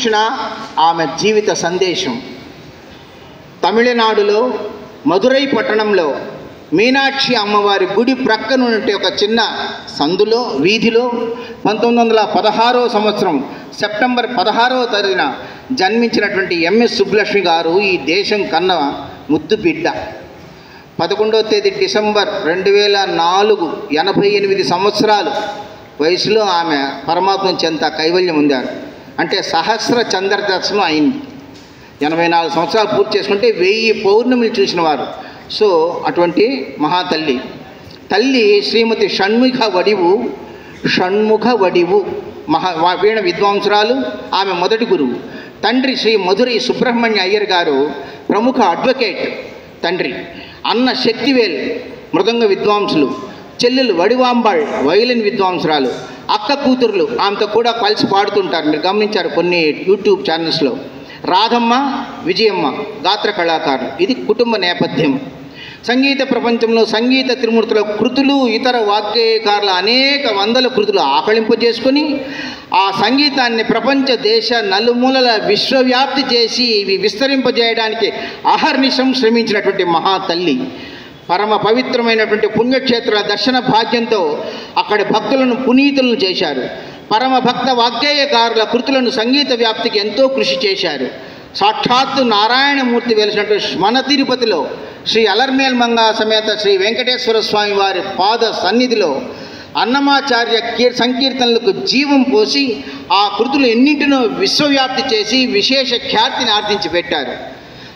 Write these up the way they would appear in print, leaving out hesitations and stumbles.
క్రమశిక్షణ ఆమె జీవిత సందేశం. తమిళనాడులో మదురై పట్టణంలో మీనాక్షి అమ్మవారి గుడి ప్రక్కనుంటే ఒక చిన్న సందులో వీధిలో 1916వ సంవత్సరం సెప్టెంబర్ 16వ తేదీన జన్మించినటువంటి ఎంఎస్ సుబ్బలక్ష్మి గారు ఈ దేశం కన్న ముద్దు బిడ్డ. 11వ తేదీ డిసెంబర్ 2004 88 సంవత్సరాలు వయసులో ఆమె పరమాత్మ చెంత కైవల్యం పొందారు. అంటే సహస్ర చంద్ర దర్శనం అయింది. 84 సంవత్సరాలు పూర్తి చేసుకుంటే 1000 పౌర్ణమిని చూసిన వారు. సో అటువంటి మహాతల్లి తల్లి శ్రీమతి షణ్ముఖ వడివు వీణ విద్వాంసురాలు. ఆమె మొదటి గురువు. తండ్రి శ్రీ మధురై సుబ్రహ్మణ్య అయ్యర్ గారు ప్రముఖ అడ్వకేట్ తండ్రి. అన్న శక్తివేల్ మృదంగ విద్వాంసులు. చెల్లెలు వడివాంబాళ్ వైలిన్ విద్వాంసురాలు. అక్క కూతుర్లు ఆమెతో కూడా కలిసి పాడుతుంటారు, మీరు గమనించారు కొన్ని యూట్యూబ్ ఛానల్స్లో. రాధమ్మ విజయమ్మ గాత్ర కళాకారులు. ఇది కుటుంబ నేపథ్యం. సంగీత ప్రపంచంలో సంగీత త్రిమూర్తుల కృతులు, ఇతర వాగ్గేయకారుల అనేక వందల కృతులు ఆకళింపజేసుకొని ఆ సంగీతాన్ని ప్రపంచ దేశ నలుమూలల విశ్వవ్యాప్తి చేసి ఇవి విస్తరింపజేయడానికి అహర్నిశం శ్రమించినటువంటి మహాతల్లి. పరమ పవిత్రమైనటువంటి పుణ్యక్షేత్రాల దర్శన భాగ్యంతో అక్కడి భక్తులను పునీతులను చేశారు. పరమ భక్త వాగ్గేయకారుల కృతులను సంగీత వ్యాప్తికి ఎంతో కృషి చేశారు. సాక్షాత్తు నారాయణమూర్తి వెలిసినటువంటి మన తిరుపతిలో శ్రీ అలర్మేల్ మంగా సమేత శ్రీ వెంకటేశ్వర స్వామి వారి పాద సన్నిధిలో అన్నమాచార్య సంకీర్తనలకు జీవం పోసి ఆ కృతులు ఎన్నింటినో విశ్వవ్యాప్తి చేసి విశేష ఖ్యాతిని ఆర్జించి పెట్టారు.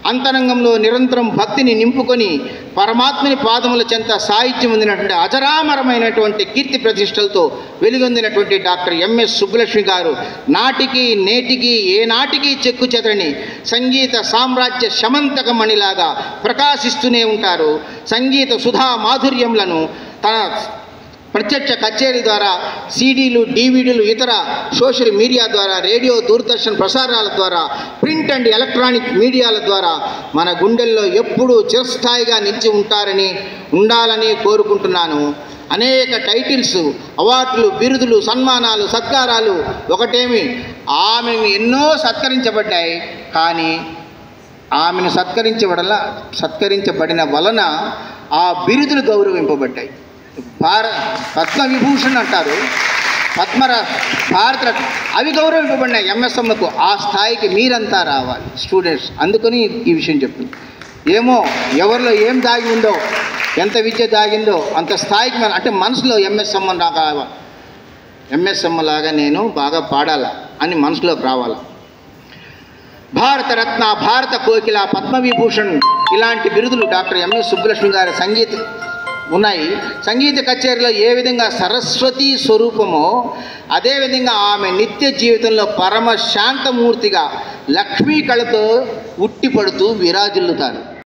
అంతరంగంలో నిరంతరం భక్తిని నింపుకొని పరమాత్మని పాదముల చెంత సాహిత్యం పొందినటువంటి అజరామరమైనటువంటి కీర్తి ప్రతిష్టలతో వెలుగొందినటువంటి డాక్టర్ ఎంఎస్ సుబ్బలక్ష్మి గారు నాటికి నేటికి ఏనాటికి చెక్కు చెదరని సంగీత సామ్రాజ్య శమంతకమణిలాగా ప్రకాశిస్తూనే ఉంటారు. సంగీత సుధా మాధుర్యములను తన ప్రత్యక్ష కచేరీ ద్వారా, సీడీలు, డివిడీలు, ఇతర సోషల్ మీడియా ద్వారా, రేడియో దూరదర్శన్ ప్రసారాల ద్వారా, ప్రింట్ అండ్ ఎలక్ట్రానిక్ మీడియాల ద్వారా మన గుండెల్లో ఎప్పుడూ చిరస్థాయిగా నిలిచి ఉండాలని కోరుకుంటున్నాను. అనేక టైటిల్స్, అవార్డులు, బిరుదులు, సన్మానాలు, సత్కారాలు ఒకటేమి ఆమెను ఎన్నో సత్కరించబడ్డాయి. కానీ ఆమెను సత్కరించబడిన వలన ఆ బిరుదులు గౌరవింపబడ్డాయి. పద్మవిభూషణ్ అంటారు, భారతరత్న, అవి గౌరవింపబడినాయి. ఎంఎస్ఎంకు ఆ స్థాయికి మీరంతా రావాలి స్టూడెంట్స్. అందుకని ఈ విషయం చెప్తుంది. ఏమో ఎవరిలో ఏం దాగి ఉందో, ఎంత విద్య దాగిందో అంత స్థాయికి అంటే మనసులో ఎంఎస్ఎం లాగా నేను బాగా పాడాలా అని మనసులోకి రావాలి. భారతరత్న, భారత కోకిల, పద్మవిభూషణ్ ఇలాంటి బిరుదులు డాక్టర్ ఎంఎస్ సుబ్బలక్ష్మి గారి ఉన్నాయి. సంగీత కచేరీలో ఏ విధంగా సరస్వతీ స్వరూపమో అదేవిధంగా ఆమె నిత్య జీవితంలో పరమ శాంతమూర్తిగా లక్ష్మీ కళతో ఉట్టిపడుతూ విరాజిల్లుతారు.